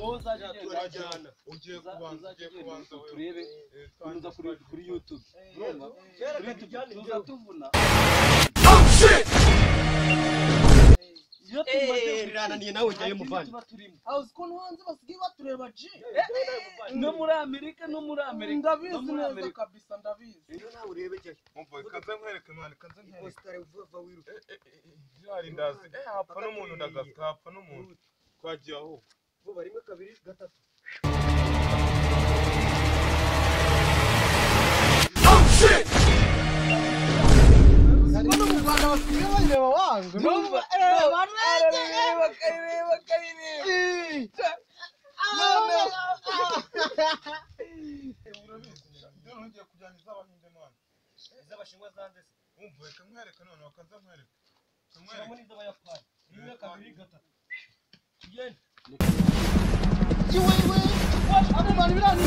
turajyana ugiye kubanza turebe kuza kuri YouTube urumva tuzatuvuna rananiye nawe ujyayo muvanye aho ukuntu hanze basigaye batureba G no muri Amerika ndabizi neza kabisa ndabizi iyo nawe urebe cyo umva kanza nkwereke mwana kanza nkwereke postare vuva wiruka byari ndazi hapfa n'umuntu ndagafite hapfa n'umuntu twagiye aho vuba rimwe kabiri gatatu Hano mu Rwanda basigaye bareba wangu numva bareba ngiye kujyana iz'abahinde mwana iz'abashinwa zanze umva reka nkwereke none kanza nkwereke muri iz'abayapani rimwe kabiri gatatu tugende kiwewe abo bari birani